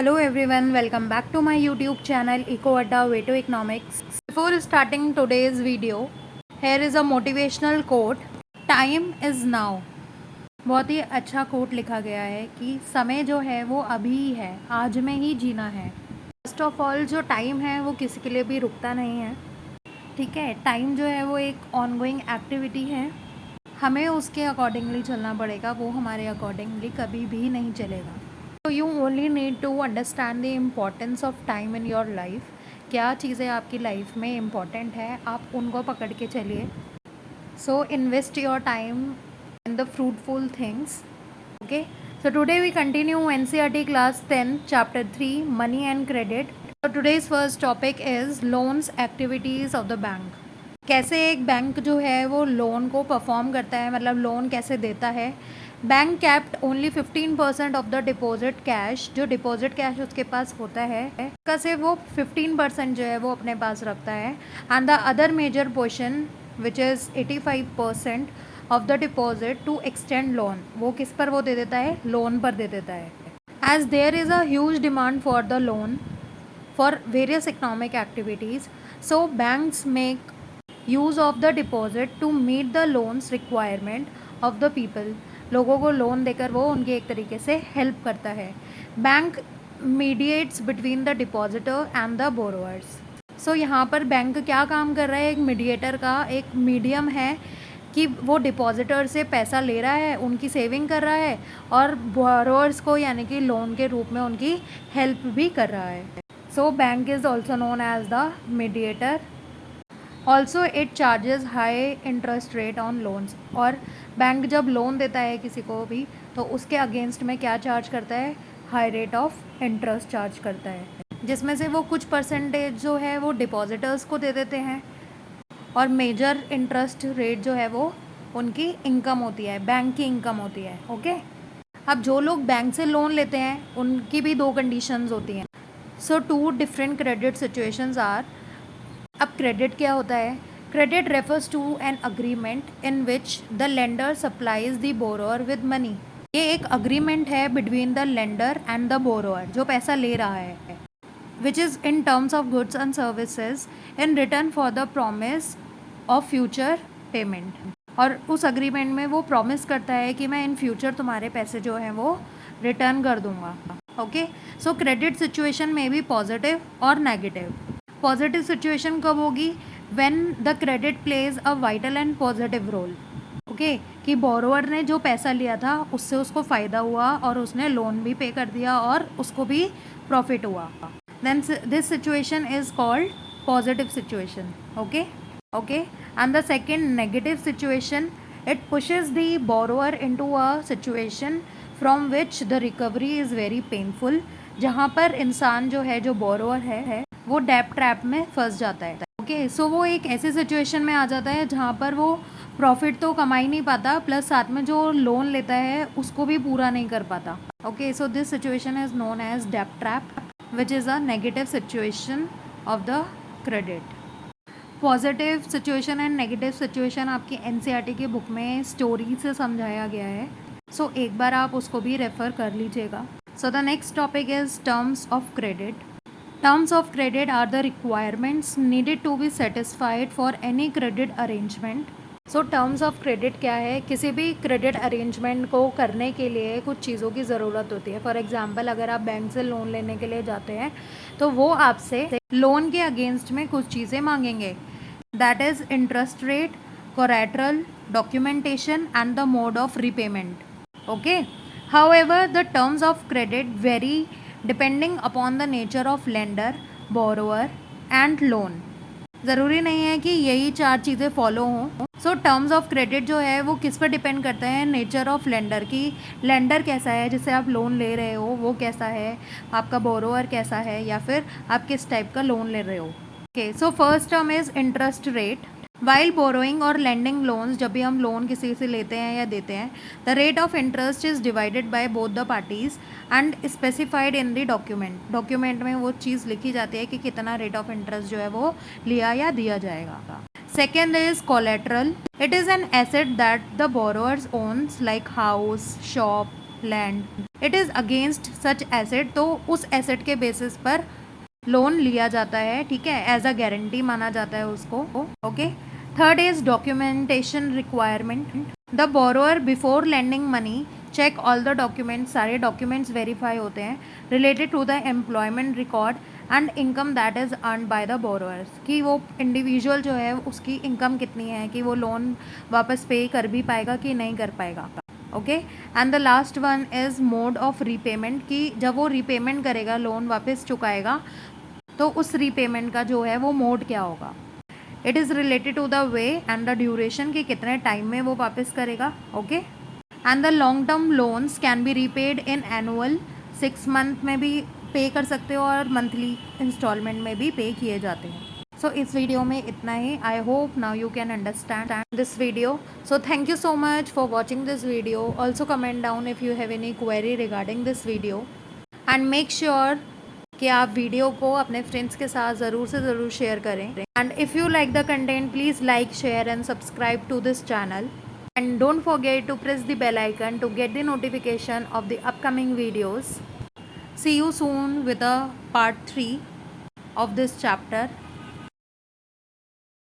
Hello everyone, welcome back to my YouTube channel Eco Adda Way to Economics. Before starting today's video, here is a motivational quote. Time is now. बहुत ही अच्छा coat लिखा गया है कि समय जो है वो अभी ही है, आज में ही जीना है। फर्स्ट ऑफ ऑल जो टाइम है वो किसी के लिए भी रुकता नहीं है, ठीक है। टाइम जो है वो एक ऑनगोइंग एक्टिविटी है, हमें उसके अकॉर्डिंगली चलना पड़ेगा, वो हमारे अकॉर्डिंगली कभी भी नहीं चलेगा। तो you only need to understand the importance of time in your life. क्या चीज़ें आपकी लाइफ में इम्पॉर्टेंट है, आप उनको पकड़ के चलिए। So invest your time in the fruitful things, okay. So today we continue NCERT class 10 chapter 3 money and credit. So today's first topic is loans activities of the bank. कैसे एक bank जो है वो लोन को perform करता है, मतलब loan कैसे देता है। Bank kept only 15% of the deposit cash, जो डिपॉजिट कैश उसके पास होता है का से वो 15% जो है वो अपने पास रखता है। And the other major portion which is 85% of the deposit to extend loan, वो किस पर वो दे देता है, लोन पर दे देता है। As there is a huge demand for the loan for various economic activities, so banks make use of the deposit to meet the loans requirement of the people. लोगों को लोन देकर वो उनकी एक तरीके से हेल्प करता है। Bank mediates between the depositor and the borrowers. So यहाँ पर बैंक क्या काम कर रहा है, एक मीडिएटर का एक मीडियम है कि वो डिपॉजिटर से पैसा ले रहा है, उनकी सेविंग कर रहा है और बोरोअर्स को यानी कि लोन के रूप में उनकी हेल्प भी कर रहा है। So bank is also known as the mediator. Also it charges high interest rate on loans. और बैंक जब लोन देता है किसी को भी तो उसके अगेंस्ट में क्या चार्ज करता है, high rate of interest charge करता है, जिसमें से वो कुछ परसेंटेज जो है वो डिपॉजिटर्स को दे देते हैं और मेजर इंटरेस्ट रेट जो है वो उनकी इनकम होती है, बैंक की इनकम होती है, ओके। अब जो लोग बैंक से लोन लेते हैं उनकी भी दो कंडीशंस होती हैं। So two different credit situations are. अब क्रेडिट क्या होता है, credit refers to an agreement in which the lender supplies the borrower with money. ये एक अग्रीमेंट है between the lender and the borrower, जो पैसा ले रहा है, which is in terms of goods and services in return for the promise of future payment. और उस अग्रीमेंट में वो प्रॉमिस करता है कि मैं इन फ्यूचर तुम्हारे पैसे जो हैं वो रिटर्न कर दूंगा, ओके। सो क्रेडिट सिचुएशन में भी पॉजिटिव और नेगेटिव। पॉजिटिव सिचुएशन कब होगी, when the credit plays a vital and positive role, okay, कि बोरोअर ने जो पैसा लिया था उससे उसको फ़ायदा हुआ और उसने लोन भी पे कर दिया और उसको भी प्रॉफिट हुआ। Then this situation is called positive situation, okay okay. And the second negative situation, it pushes the borrower into a situation from which the recovery is very painful, जहाँ पर इंसान जो है, जो बोरोअर है वो डेट ट्रैप में फंस जाता है, ओके। सो वो एक ऐसी सिचुएशन में आ जाता है जहाँ पर वो प्रॉफिट तो कमा ही नहीं पाता, प्लस साथ में जो लोन लेता है उसको भी पूरा नहीं कर पाता, okay. So this situation is known as debt trap which is a negative situation of the credit. Positive situation and negative situation आपकी NCERT की बुक में स्टोरी से समझाया गया है, सो एक बार आप उसको भी रेफ़र कर लीजिएगा। So the next topic is terms of credit. Terms of credit are the requirements needed to be satisfied for any credit arrangement. So terms of credit क्या है, किसी भी क्रेडिट अरेंजमेंट को करने के लिए कुछ चीज़ों की ज़रूरत होती है। फॉर एग्जांपल अगर आप बैंक से लोन लेने के लिए जाते हैं तो वो आपसे लोन के अगेंस्ट में कुछ चीज़ें मांगेंगे, that is interest rate, collateral, documentation and the mode of repayment, okay. However the terms of credit very depending upon the nature of lender, borrower and loan. ज़रूरी नहीं है कि यही चार चीज़ें फॉलो हों। सो टर्म्स ऑफ क्रेडिट जो है वो किस पर डिपेंड करता है, नेचर ऑफ लेंडर की, लेंडर कैसा है जिससे आप लोन ले रहे हो वो कैसा है, आपका बोरोअर कैसा है, या फिर आप किस टाइप का लोन ले रहे हो, okay. So first term is interest rate. While borrowing और लेंडिंग लोन्स, जब भी हम लोन किसी से लेते हैं या देते हैं, the rate of interest is divided by both the parties and specified in the document. Document में वो चीज़ लिखी जाती है कि कितना रेट ऑफ इंटरेस्ट जो है वो लिया या दिया जाएगा। Second is collateral. It is an asset that the borrowers owns like house, shop, land, it is against such asset, तो उस एसेट के बेसिस पर लोन लिया जाता है, ठीक है, एज अ गारंटी माना जाता है उसको, okay. Third is documentation requirement, the borrower before landing money check all the documents, सारे डॉक्यूमेंट्स वेरीफाई होते हैं related to the employment record and income that is earn by the borrowers, कि वो individual जो है उसकी इनकम कितनी है, कि वो लोन वापस पे कर भी पाएगा कि नहीं कर पाएगा, okay. And the last one is mode of repayment, कि जब वो रीपेमेंट करेगा, लोन वापस चुकाएगा, तो उस रीपेमेंट का जो है वो मोड क्या होगा। It is related to the way and the duration, कि कितने टाइम में वो वापस करेगा, okay. And the long term loans can be repaid in annual, 6 month में भी पे कर सकते हो और मंथली इंस्टॉलमेंट में भी पे किए जाते हैं। सो इस वीडियो में इतना ही। I hope now you can understand this video. So thank you so much for watching this video. Also comment down if you have any query regarding this video and make sure कि आप video को अपने friends के साथ ज़रूर से ज़रूर share करें। And if you like the content, please like, share and subscribe to this channel, and don't forget to press the bell icon to get the notification of the upcoming videos. See you soon with a part 3 of this chapter.